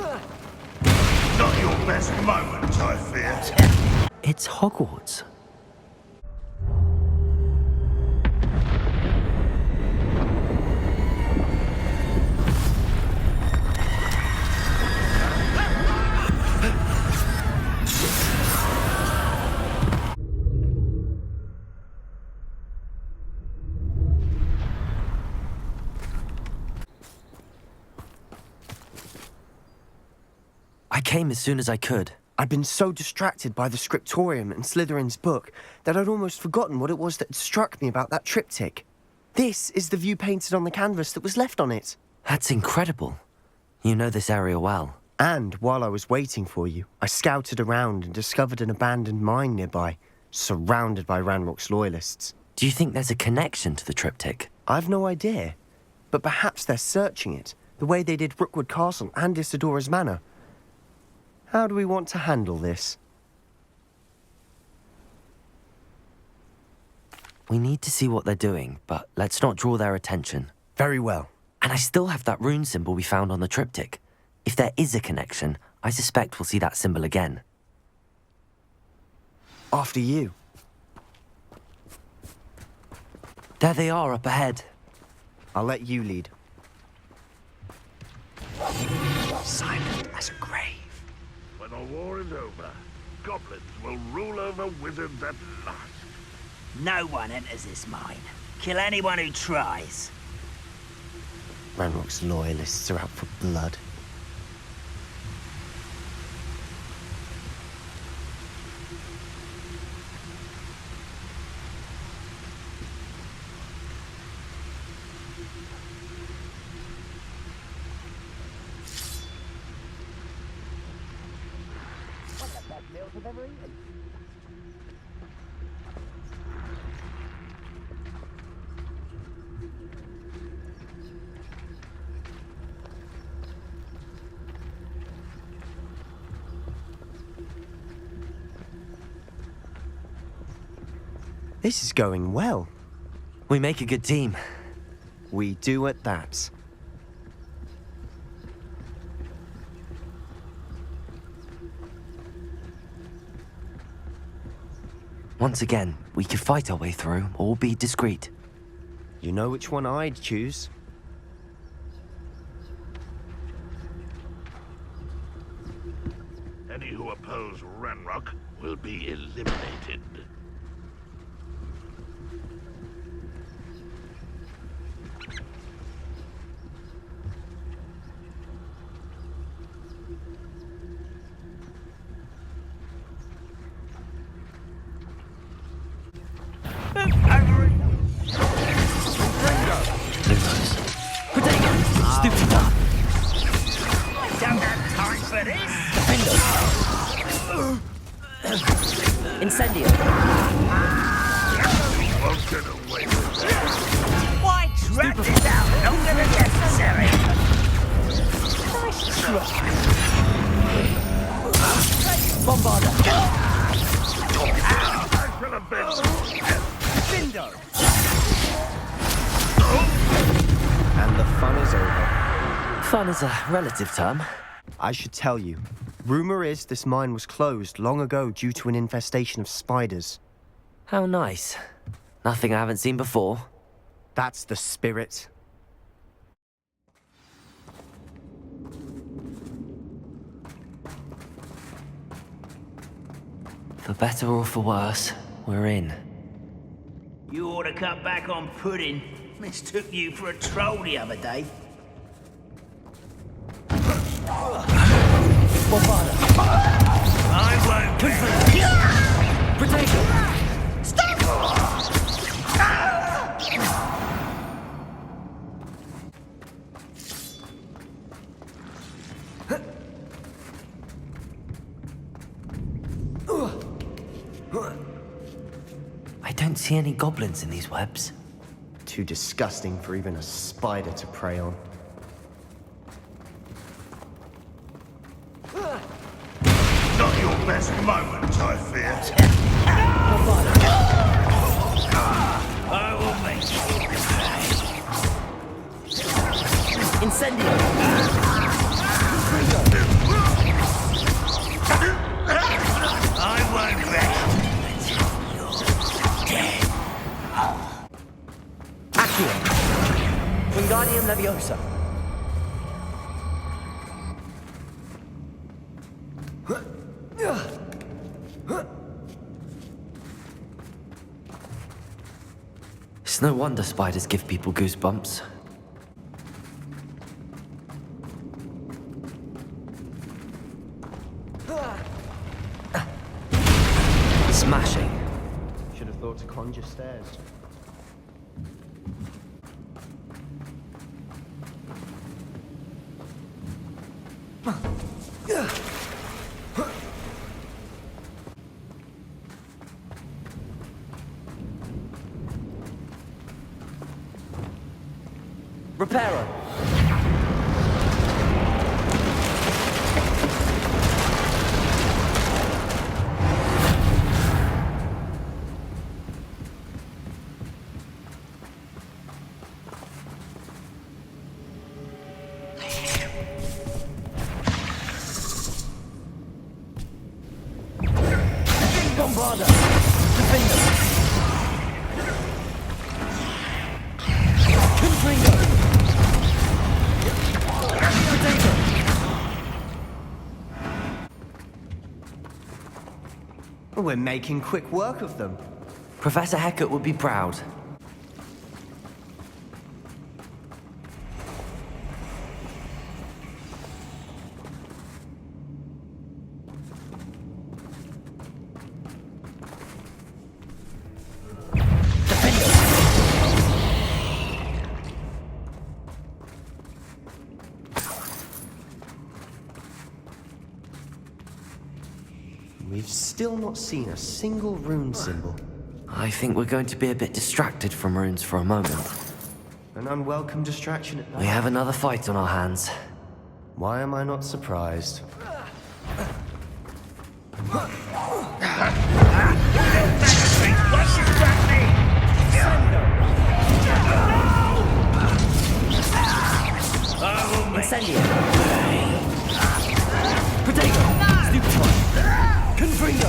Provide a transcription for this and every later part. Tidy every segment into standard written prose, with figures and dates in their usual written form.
Not your best moment, I fear. It's Hogwarts. I came as soon as I could. I'd been so distracted by the scriptorium and Slytherin's book that I'd almost forgotten what it was that struck me about that triptych. This is the view painted on the canvas that was left on it. That's incredible. You know this area well. And while I was waiting for you, I scouted around and discovered an abandoned mine nearby, surrounded by Ranrock's loyalists. Do you think there's a connection to the triptych? I've no idea, but perhaps they're searching it, the way they did Rookwood Castle and Isidora's Manor. How do we want to handle this? We need to see what they're doing, but let's not draw their attention. Very well. And I still have that rune symbol we found on the triptych. If there is a connection, I suspect we'll see that symbol again. After you. There they are up ahead. I'll let you lead. Silent as a grave. When the war is over, goblins will rule over wizards at last. No one enters this mine. Kill anyone who tries. Ranrock's loyalists are out for blood. This is going well. We make a good team. We do at that. Once again, we could fight our way through or be discreet. You know which one I'd choose. Any who oppose Ranrock will be eliminated. Incendio. Won't get away with that. Why drag this out longer than necessary? Nice try. Bombarder. I shall avenge you. Bindo. And the fun is over. Fun is a relative term. I should tell you. Rumor is this mine was closed long ago due to an infestation of spiders. How nice. Nothing I haven't seen before. That's the spirit. For better or for worse, we're in. You ought to cut back on pudding. Mistook you for a troll the other day. Bombarder. I won't Protect! Stop! I don't see any goblins in these webs. Too disgusting for even a spider to prey on. Not your best moment, I fear. I will make you Incendio! Wingardium Leviosa. It's no wonder spiders give people goosebumps. Smashing. Should have thought to conjure stairs. Reparo. Bombarda. Defender. Confringo. We're making quick work of them. Professor Hecat would be proud. We've still not seen a single rune symbol. I think we're going to be a bit distracted from runes for a moment. An unwelcome distraction at We that. have another fight on our hands. Why am I not surprised? Incendio. Protego. Stupefy. Confringo.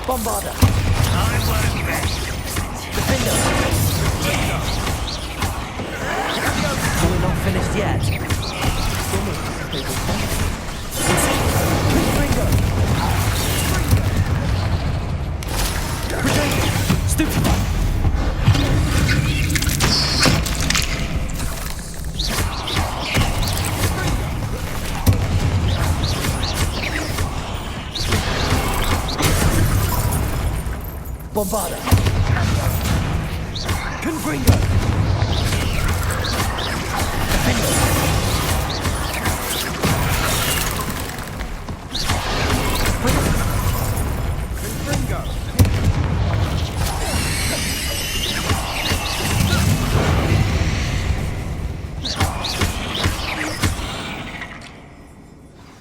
Bombarda. Defender. We're not finished yet. Confringo. Protego. Stupefy. Bombarda. Confringo. Defender. Confringo.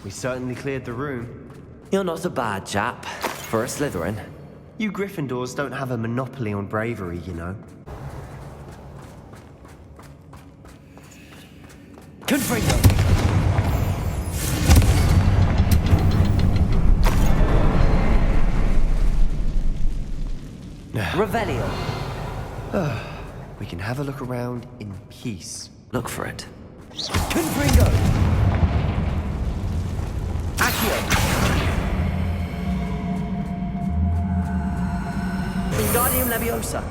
We certainly cleared the room. You're not a bad chap for a Slytherin. You Gryffindors don't have a monopoly on bravery, you know. Confringo. Revelio. We can have a look around in peace. Look for it. Confringo! Accio! Wingardium Leviosa.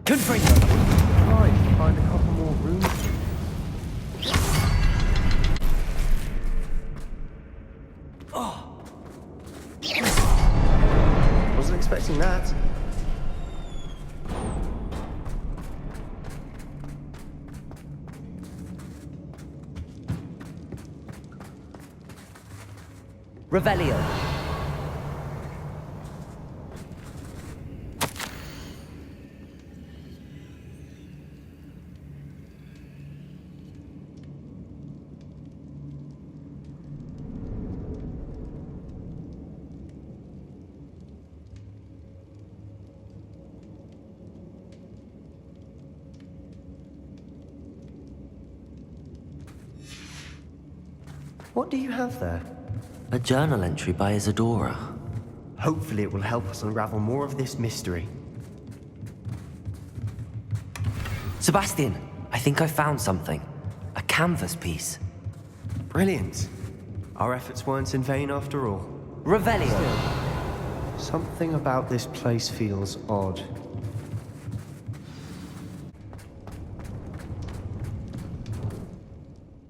Confringo. Right, find a couple more rooms. Wasn't expecting that. Revelio. What do you have there? A journal entry by Isadora. Hopefully it will help us unravel more of this mystery. Sebastian, I think I found something. A canvas piece. Brilliant. Our efforts weren't in vain after all. Revelio! Something about this place feels odd.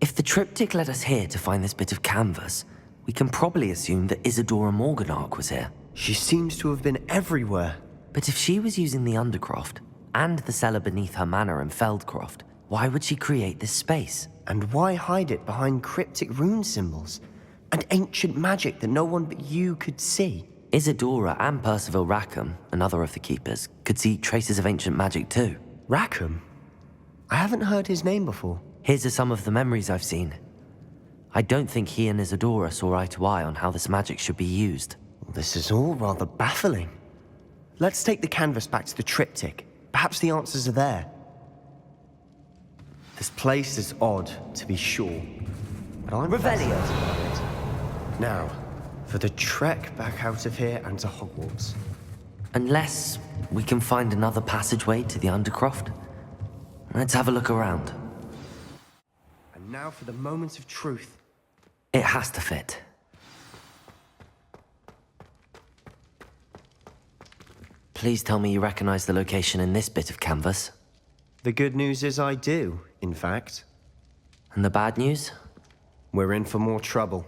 If the triptych led us here to find this bit of canvas, we can probably assume that Isadora Morganach was here. She seems to have been everywhere. But if she was using the Undercroft, and the cellar beneath her manor in Feldcroft, why would she create this space? And why hide it behind cryptic rune symbols? And ancient magic that no one but you could see? Isadora and Percival Rackham, another of the keepers, could see traces of ancient magic too. Rackham? I haven't heard his name before. Here's are some of the memories I've seen. I don't think he and Isadora saw eye to eye on how this magic should be used. This is all rather baffling. Let's take the canvas back to the triptych. Perhaps the answers are there. This place is odd, to be sure. But I'm fascinated by it. Now, for the trek back out of here and to Hogwarts. Unless we can find another passageway to the Undercroft. Let's have a look around. And now for the moment of truth. It has to fit. Please tell me you recognize the location in this bit of canvas. The good news is I do, in fact. And the bad news? We're in for more trouble.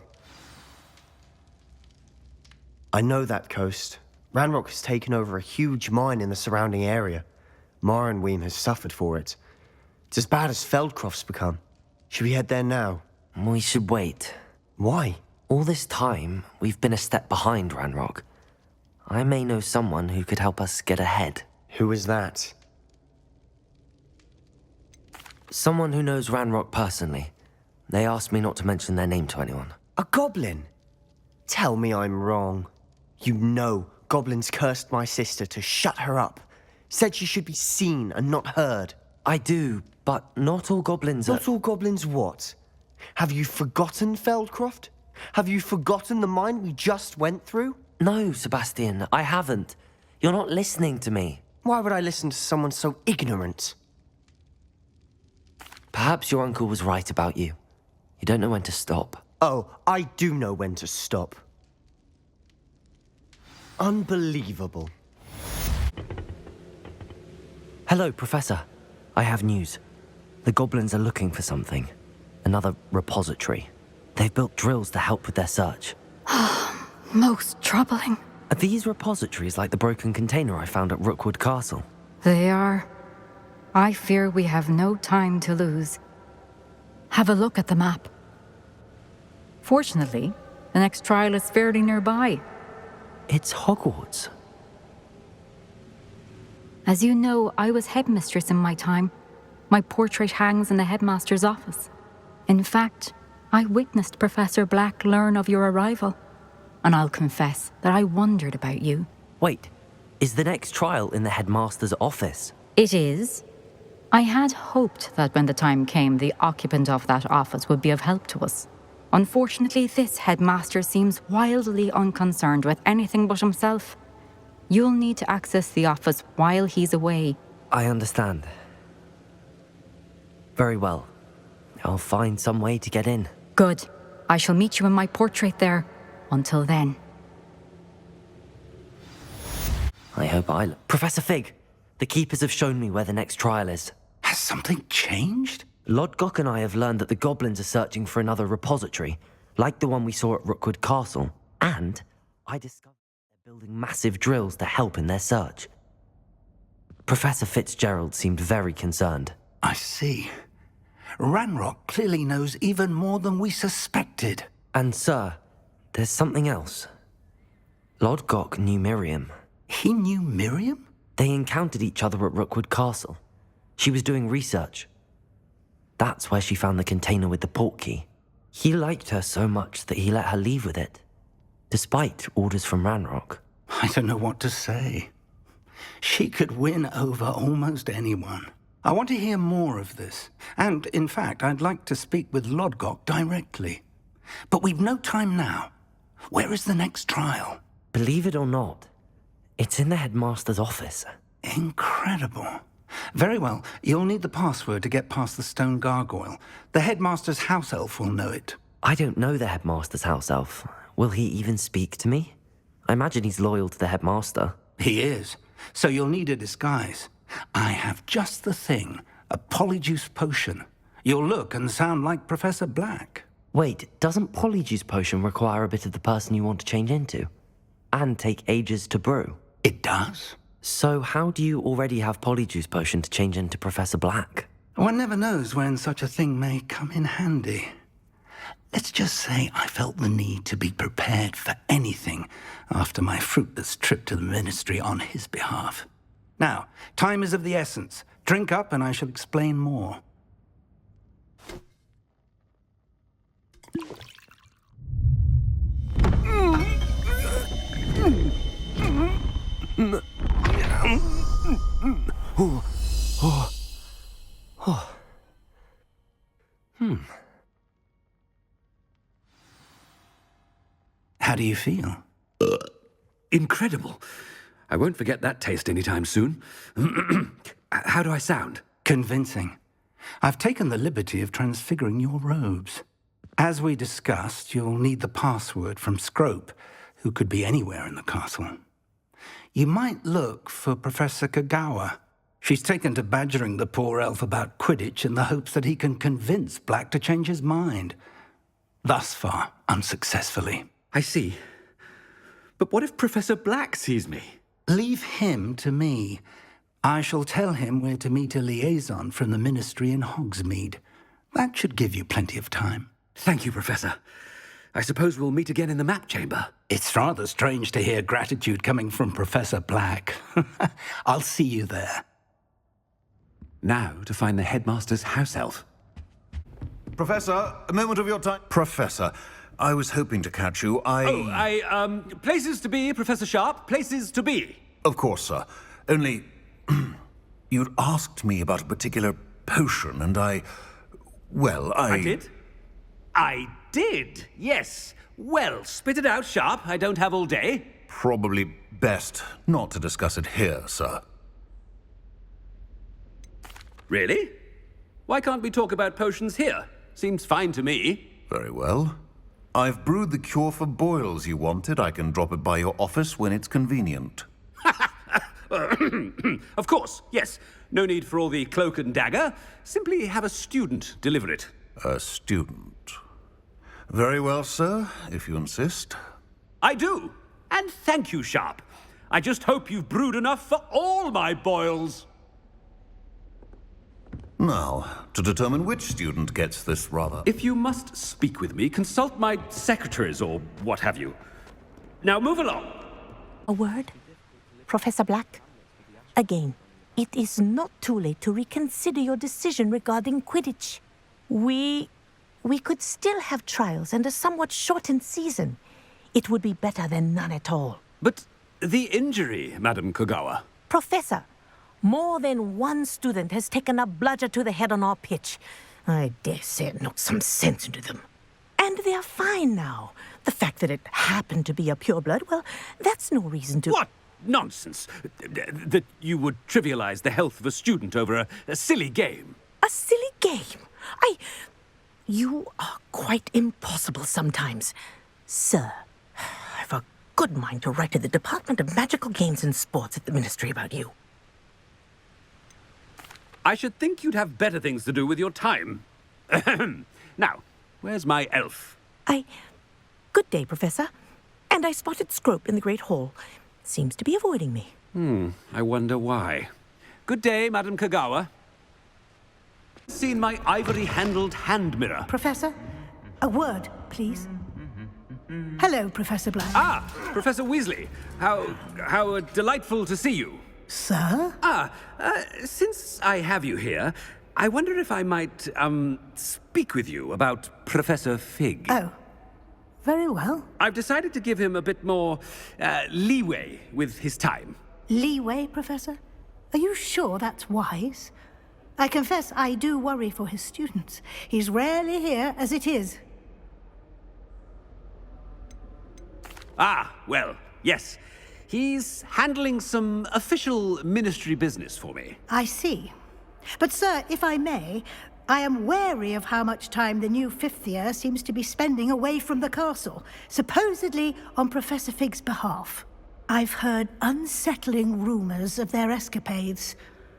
I know that coast. Ranrock has taken over a huge mine in the surrounding area. Mornweem has suffered for it. It's as bad as Feldcroft's become. Should we head there now? We should wait. Why? All this time, we've been a step behind Ranrock. I may know someone who could help us get ahead. Who is that? Someone who knows Ranrock personally. They asked me not to mention their name to anyone. A goblin? Tell me I'm wrong. You know goblins cursed my sister to shut her up. Said she should be seen and not heard. I do, but not all goblins are... Not all goblins what? Have you forgotten Feldcroft? Have you forgotten the mine we just went through? No, Sebastian, I haven't. You're not listening to me. Why would I listen to someone so ignorant? Perhaps your uncle was right about you. You don't know when to stop. Oh, I do know when to stop. Unbelievable. Hello, Professor. I have news. The goblins are looking for something. Another repository. They've built drills to help with their search. Most troubling. Are these repositories like the broken container I found at Rookwood Castle? They are. I fear we have no time to lose. Have a look at the map. Fortunately, the next trial is fairly nearby. It's Hogwarts. As you know, I was headmistress in my time. My portrait hangs in the headmaster's office. In fact, I witnessed Professor Black learn of your arrival. And I'll confess that I wondered about you. Wait, is the next trial in the headmaster's office? It is. I had hoped that when the time came, the occupant of that office would be of help to us. Unfortunately, this headmaster seems wildly unconcerned with anything but himself. You'll need to access the office while he's away. I understand. Very well. I'll find some way to get in. Good. I shall meet you in my portrait there. Until then. I hope Professor Fig, the keepers have shown me where the next trial is. Has something changed? Lodgok and I have learned that the goblins are searching for another repository, like the one we saw at Rookwood Castle. And I discovered they're building massive drills to help in their search. Professor Fitzgerald seemed very concerned. I see. Ranrock clearly knows even more than we suspected. And sir, there's something else. Lodgok knew Miriam. He knew Miriam? They encountered each other at Rookwood Castle. She was doing research. That's where she found the container with the portkey. He liked her so much that he let her leave with it, despite orders from Ranrock. I don't know what to say. She could win over almost anyone. I want to hear more of this. And, in fact, I'd like to speak with Lodgok directly. But we've no time now. Where is the next trial? Believe it or not, it's in the headmaster's office. Incredible. Very well. You'll need the password to get past the stone gargoyle. The headmaster's house elf will know it. I don't know the headmaster's house elf. Will he even speak to me? I imagine he's loyal to the headmaster. He is. So you'll need a disguise. I have just the thing. A polyjuice potion. You'll look and sound like Professor Black. Wait, doesn't Polyjuice Potion require a bit of the person you want to change into? And take ages to brew? It does. So how do you already have Polyjuice Potion to change into Professor Black? One never knows when such a thing may come in handy. Let's just say I felt the need to be prepared for anything after my fruitless trip to the Ministry on his behalf. Now, time is of the essence. Drink up and I shall explain more. How do you feel? Incredible. I won't forget that taste anytime soon. How do I sound? Convincing. I've taken the liberty of transfiguring your robes. As we discussed, you'll need the password from Scrope, who could be anywhere in the castle. You might look for Professor Kagawa. She's taken to badgering the poor elf about Quidditch in the hopes that he can convince Black to change his mind. Thus far, unsuccessfully. I see. But what if Professor Black sees me? Leave him to me. I shall tell him where to meet a liaison from the Ministry in Hogsmeade. That should give you plenty of time. Thank you, Professor. I suppose we'll meet again in the map chamber. It's rather strange to hear gratitude coming from Professor Black. I'll see you there. Now to find the headmaster's house elf. Professor, a moment of your time. Professor, I was hoping to catch you. Places to be, Professor Sharp. Places to be. Of course, sir. Only, you'd asked me about a particular potion, and I did? I did, yes. Well, spit it out, Sharp. I don't have all day. Probably best not to discuss it here, sir. Really? Why can't we talk about potions here? Seems fine to me. Very well. I've brewed the cure for boils you wanted. I can drop it by your office when it's convenient. Of course, yes. No need for all the cloak and dagger. Simply have a student deliver it. A student. Very well, sir, if you insist. I do. And thank you, Sharp. I just hope you've brewed enough for all my boils. Now, to determine which student gets this rather... If you must speak with me, consult my secretaries or what have you. Now move along. A word? Professor Black? Again, it is not too late to reconsider your decision regarding Quidditch. We could still have trials and a somewhat shortened season. It would be better than none at all. But the injury, Madam Kagawa. Professor, more than one student has taken a bludger to the head on our pitch. I dare say it knocked some sense into them. And they are fine now. The fact that it happened to be a pureblood, well, that's no reason to... What nonsense! That you would trivialize the health of a student over a silly game. A silly game? You are quite impossible sometimes. Sir, I've a good mind to write to the Department of Magical Games and Sports at the Ministry about you. I should think you'd have better things to do with your time. Now, where's my elf? Good day, Professor. And I spotted Scrope in the Great Hall. Seems to be avoiding me. I wonder why. Good day, Madam Kagawa. Seen my ivory-handled hand mirror. Professor, a word, please. Hello, Professor Black. Ah, Professor Weasley. How delightful to see you. Sir? Since I have you here, I wonder if I might, speak with you about Professor Fig. Oh, very well. I've decided to give him a bit more, leeway with his time. Leeway, Professor? Are you sure that's wise? I confess I do worry for his students. He's rarely here as it is. Ah, well, yes. He's handling some official ministry business for me. I see. But, sir, if I may, I am wary of how much time the new fifth year seems to be spending away from the castle, supposedly on Professor Fig's behalf. I've heard unsettling rumors of their escapades.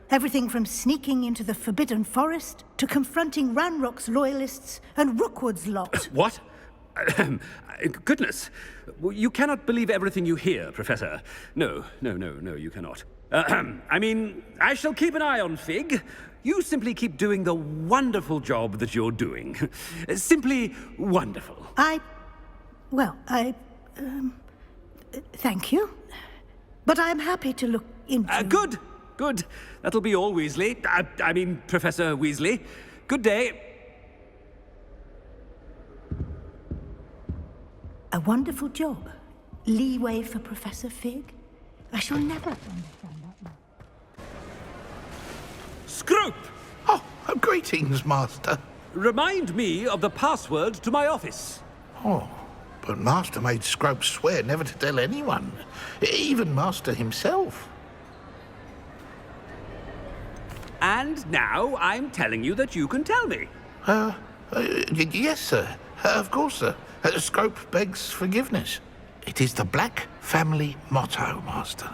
Everything from sneaking into the Forbidden Forest to confronting Ranrock's loyalists and Rookwood's lot. What? Goodness. You cannot believe everything you hear, Professor. No, you cannot. I mean, I shall keep an eye on Fig. You simply keep doing the wonderful job that you're doing. Simply wonderful. Thank you. But I'm happy to look into... Good. That'll be all, Weasley. I mean, Professor Weasley. Good day. A wonderful job. Leeway for Professor Fig. I shall never understand that one. Scrope! Oh, greetings, Master. Remind me of the password to my office. Oh, but Master made Scrope swear never to tell anyone, even Master himself. And now I'm telling you that you can tell me. Yes, sir. Of course, sir. Scrope begs forgiveness. It is the Black family motto, Master.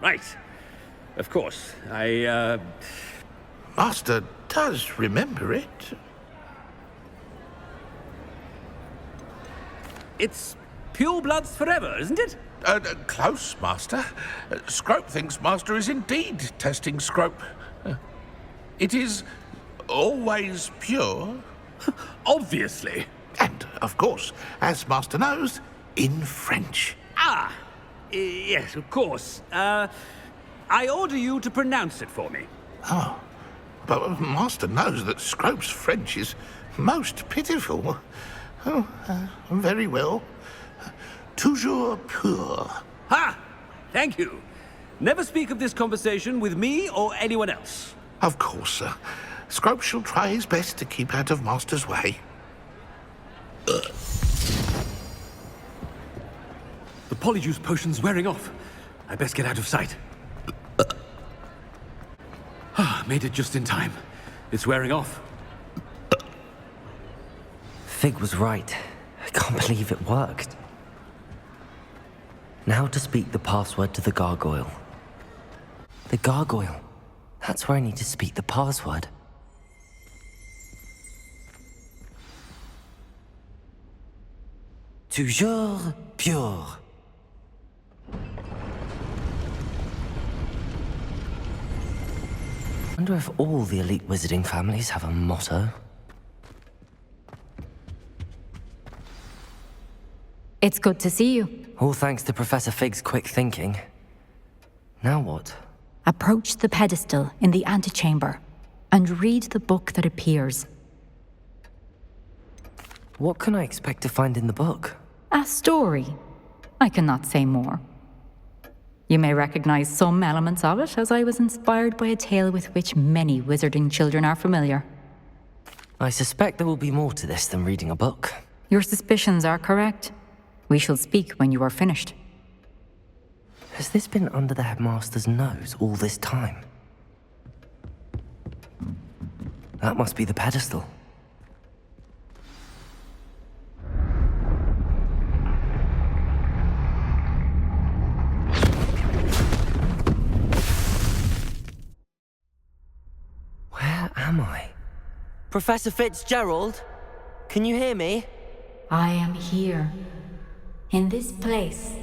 Right. Of course. Master does remember it. It's purebloods forever, isn't it? Close, Master. Scrope thinks Master is indeed testing Scrope. It is always pure. Obviously. And, of course, as Master knows, in French. Yes, of course. I order you to pronounce it for me. Oh, but Master knows that Scrope's French is most pitiful. Oh, very well. Toujours pur. Ha! Thank you. Never speak of this conversation with me or anyone else. Of course, sir. Scrope shall try his best to keep out of Master's way. The polyjuice potion's wearing off. I best get out of sight. Made it just in time. It's wearing off. Fig was right. I can't believe it worked. Now to speak the password to the gargoyle. The gargoyle. That's where I need to speak the password. Toujours pure. Wonder if all the elite wizarding families have a motto. It's good to see you. All thanks to Professor Fig's quick thinking. Now what? Approach the pedestal in the antechamber and read the book that appears. What can I expect to find in the book? A story. I cannot say more. You may recognize some elements of it, as I was inspired by a tale with which many wizarding children are familiar. I suspect there will be more to this than reading a book. Your suspicions are correct. We shall speak when you are finished. Has this been under the headmaster's nose all this time? That must be the pedestal. Where am I? Professor Fitzgerald? Can you hear me? I am here. In this place,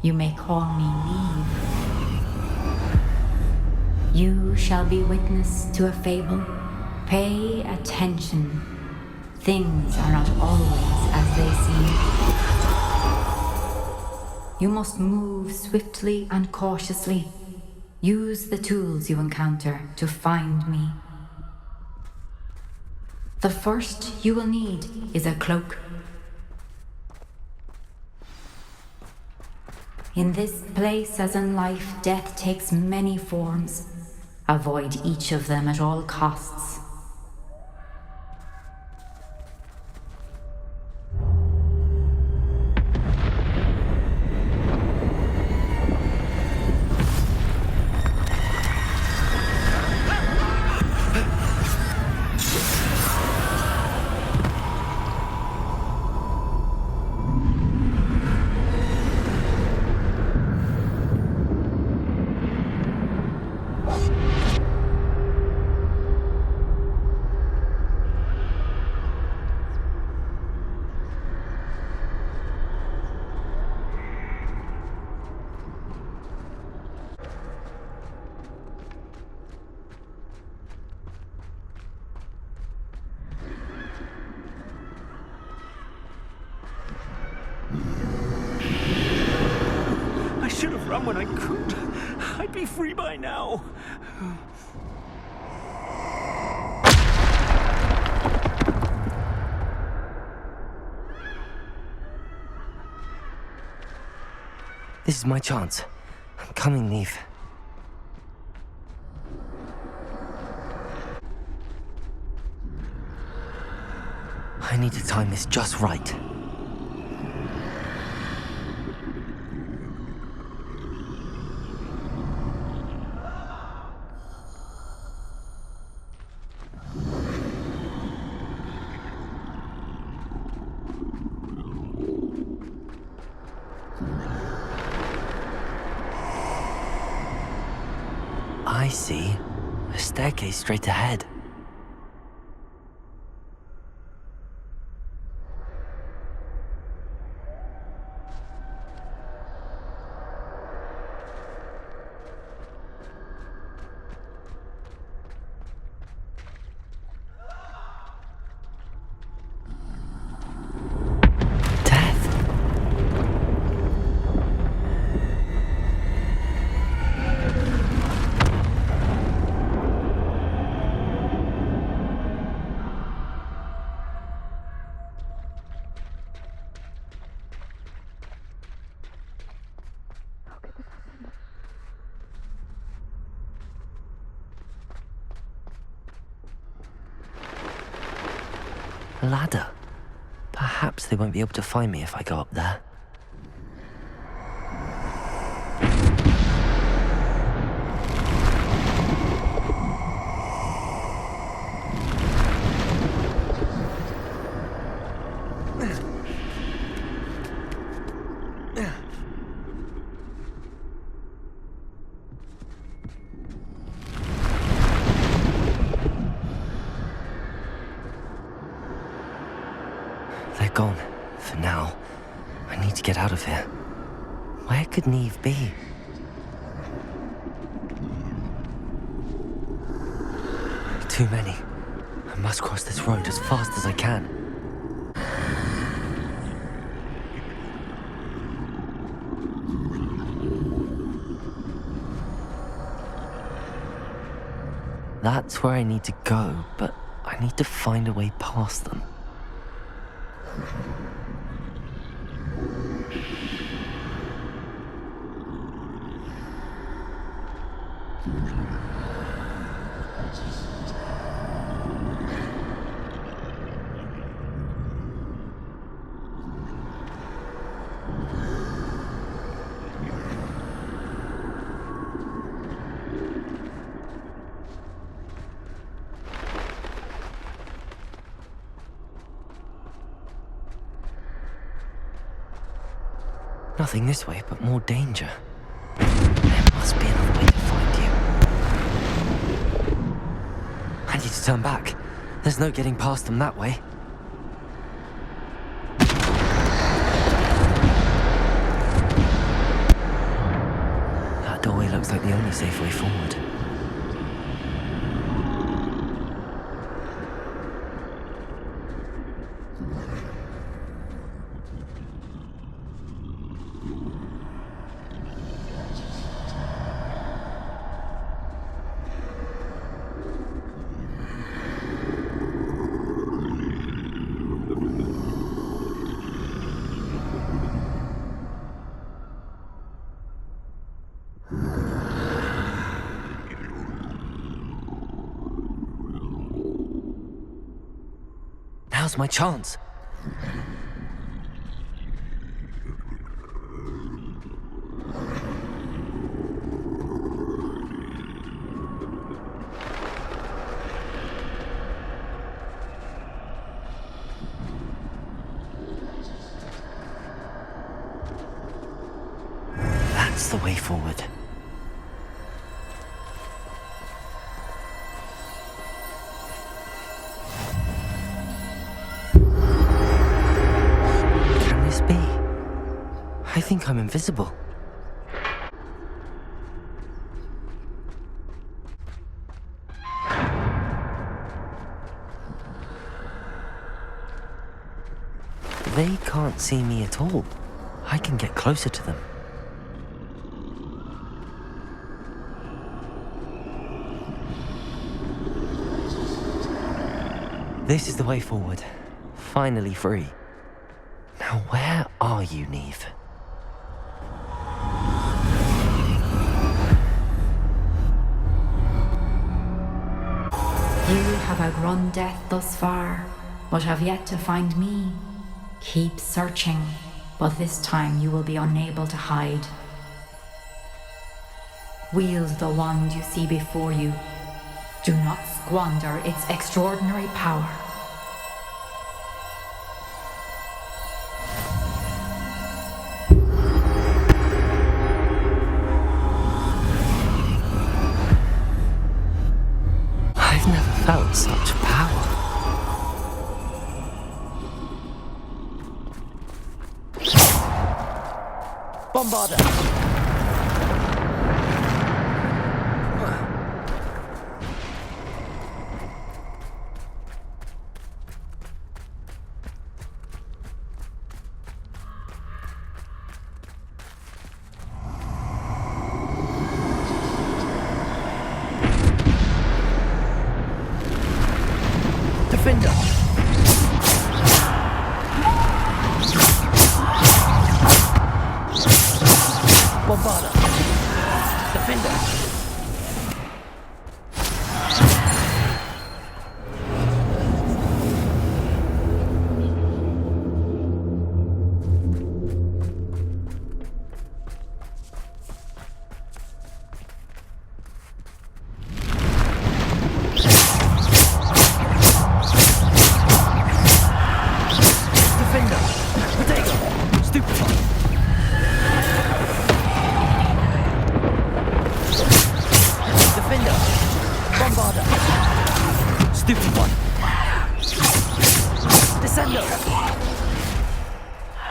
you may call me Niamh. You shall be witness to a fable. Pay attention. Things are not always as they seem. You must move swiftly and cautiously. Use the tools you encounter to find me. The first you will need is a cloak. In this place, as in life, death takes many forms. Avoid each of them at all costs. home when I could. I'd be free by now. This is my chance. I'm coming, Niamh. I need to time this just right. I see. A staircase straight ahead. A ladder. Perhaps they won't be able to find me if I go up there. They're gone, for now. I need to get out of here. Where could Niamh be? Too many. I must cross this road as fast as I can. That's where I need to go, but I need to find a way past them. Nothing this way, but more danger. There must be another way to find you. I need to turn back. There's no getting past them that way. That doorway looks like the only safe way forward. Now's my chance. That's the way forward. I think I'm invisible. They can't see me at all. I can get closer to them. This is the way forward. Finally free. Now where are you, Niamh? You have outrun death thus far, but have yet to find me. Keep searching, but this time you will be unable to hide. Wield the wand you see before you. Do not squander its extraordinary power. I've never felt such power. Bombarder! Defender! Bombarder!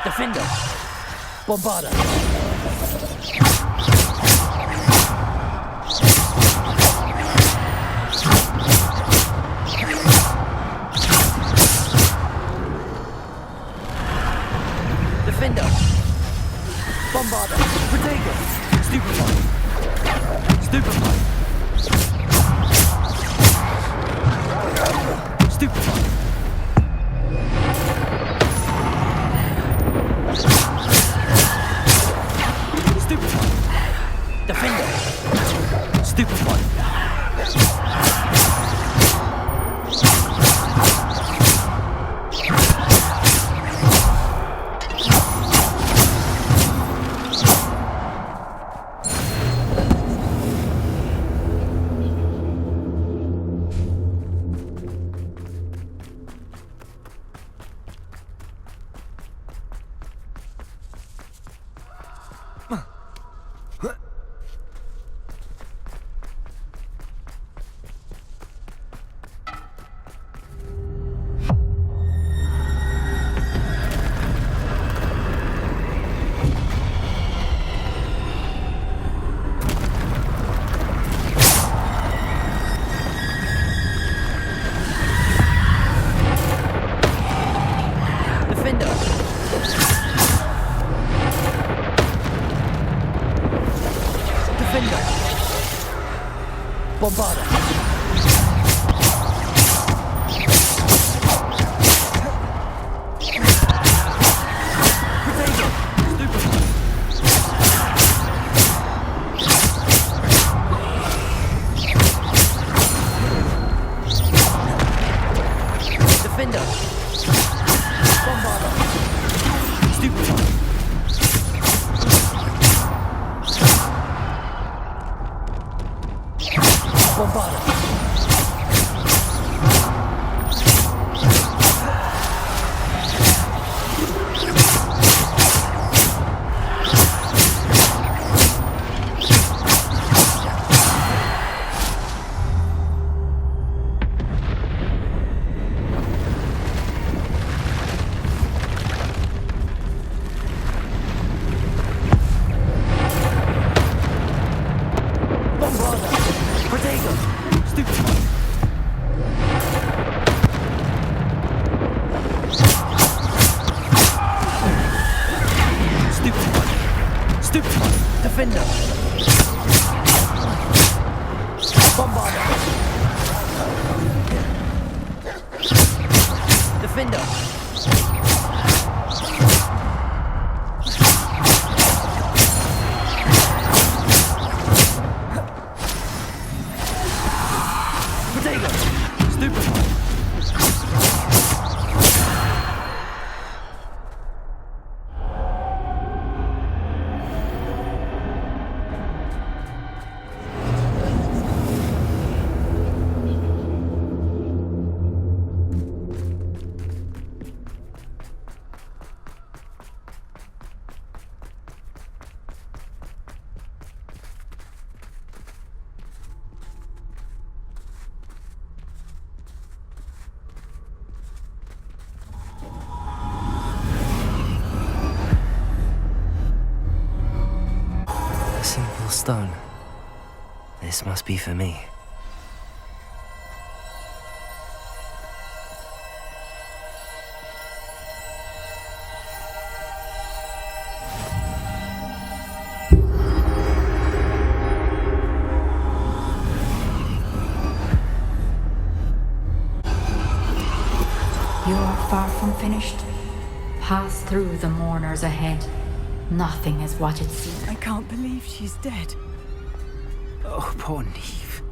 Defender! Bombarder! Defender! Bombarder! Protego! Stupefy! Stupefy! Stupefy! Defender! Stupefy! Bombarder! Defender! Bombarder! Stupefy! Bombarder! Protego! lost stone. This must be for me. You are far from finished. Pass through the mourners ahead. Nothing is what it seems. I can't believe she's dead. Oh, poor Niamh.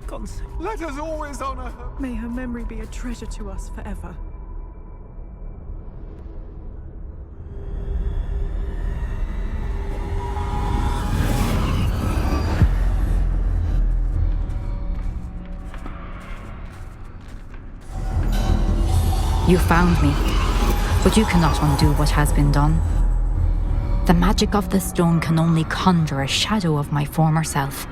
God save. Let us always honor her. May her memory be a treasure to us forever. You found me, but you cannot undo what has been done. The magic of the stone can only conjure a shadow of my former self.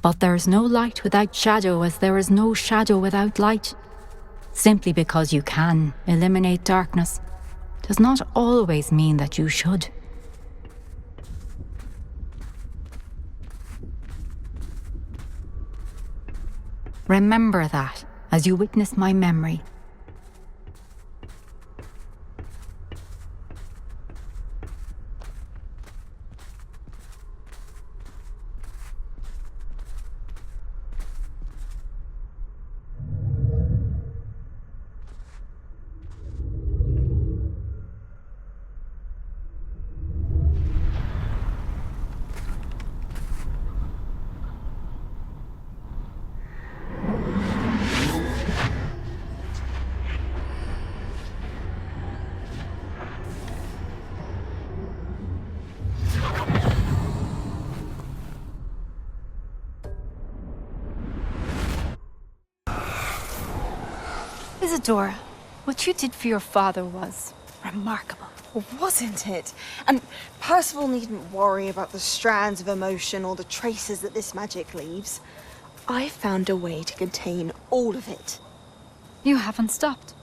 But there is no light without shadow, as there is no shadow without light. Simply because you can eliminate darkness does not always mean that you should. Remember that as you witness my memory. Isadora, what you did for your father was remarkable. Wasn't it? And Percival needn't worry about the strands of emotion or the traces that this magic leaves. I found a way to contain all of it. You haven't stopped.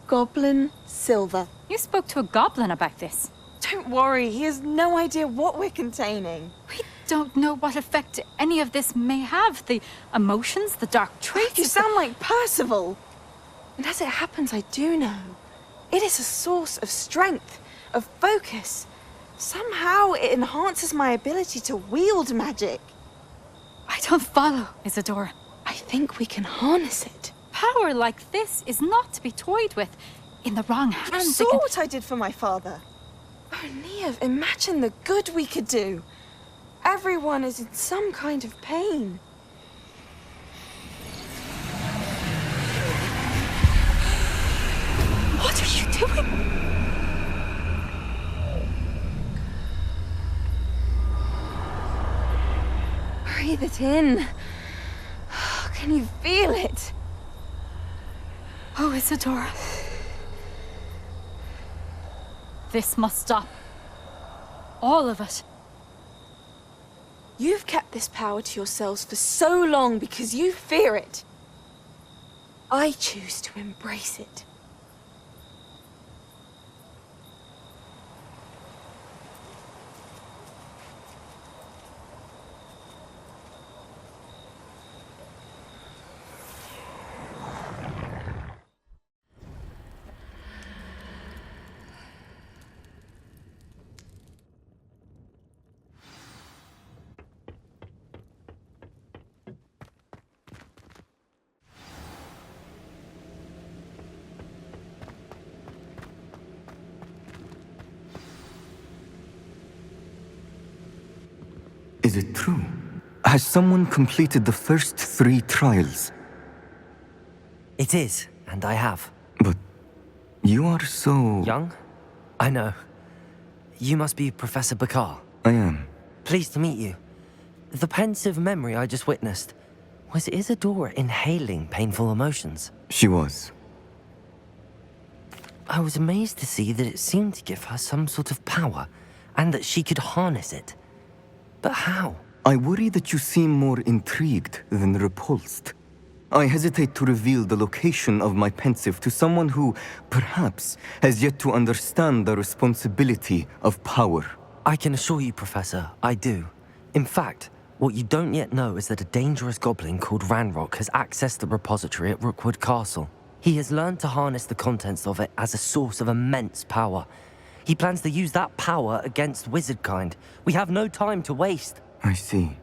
Goblin Silver. You spoke to a goblin about this. Don't worry, he has no idea what we're containing. We don't know what effect any of this may have. The emotions, the dark traits. You sound like Percival. And as it happens, I do know. It is a source of strength, of focus. Somehow it enhances my ability to wield magic. I don't follow, Isadora. I think we can harness it. Power like this is not to be toyed with. In the wrong hands, You saw what I did for my father. Oh, Niamh, imagine the good we could do. Everyone is in some kind of pain. What are you doing? Breathe it in. Can you feel it? Oh, Isadora. This must stop. All of it. You've kept this power to yourselves for so long because you fear it. I choose to embrace it. Is it true? Has someone completed the first 3 trials? It is, and I have. But you are so... Young? I know. You must be Professor Bakar. I am. Pleased to meet you. The pensive memory I just witnessed, was Isadora inhaling painful emotions? She was. I was amazed to see that it seemed to give her some sort of power, and that she could harness it. But how? I worry that you seem more intrigued than repulsed. I hesitate to reveal the location of my pensive to someone who, perhaps, has yet to understand the responsibility of power. I can assure you, Professor, I do. In fact, what you don't yet know is that a dangerous goblin called Ranrock has accessed the repository at Rookwood Castle. He has learned to harness the contents of it as a source of immense power. He plans to use that power against wizardkind. We have no time to waste. I see.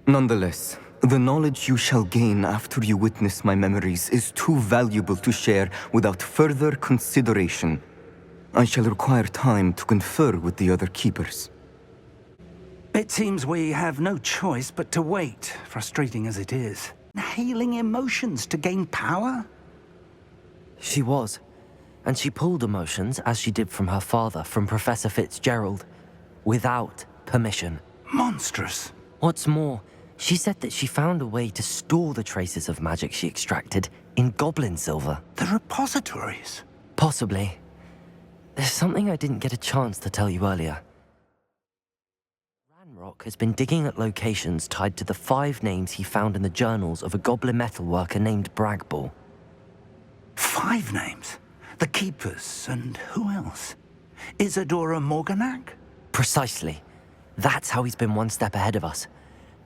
Nonetheless, the knowledge you shall gain after you witness my memories is too valuable to share without further consideration. I shall require time to confer with the other keepers. It seems we have no choice but to wait, frustrating as it is. Hailing emotions to gain power? She was. And she pulled emotions, as she did from her father, from Professor Fitzgerald, without permission. Monstrous. What's more, she said that she found a way to store the traces of magic she extracted in goblin silver. The repositories? Possibly. There's something I didn't get a chance to tell you earlier. Ranrock has been digging at locations tied to the 5 names he found in the journals of a goblin metalworker named Bragball. 5 names? The Keepers, and who else? Isadora Morganac? Precisely. That's how he's been one step ahead of us.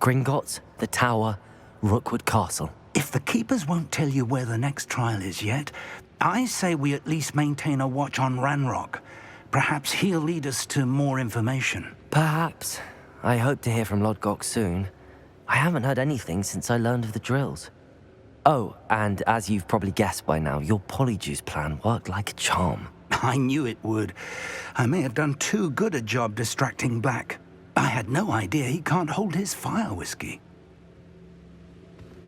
Gringotts, the Tower, Rookwood Castle. If the Keepers won't tell you where the next trial is yet, I say we at least maintain a watch on Ranrock. Perhaps he'll lead us to more information. Perhaps. I hope to hear from Lodgok soon. I haven't heard anything since I learned of the drills. Oh, and as you've probably guessed by now, your polyjuice plan worked like a charm. I knew it would. I may have done too good a job distracting Black. I had no idea he can't hold his fire whiskey.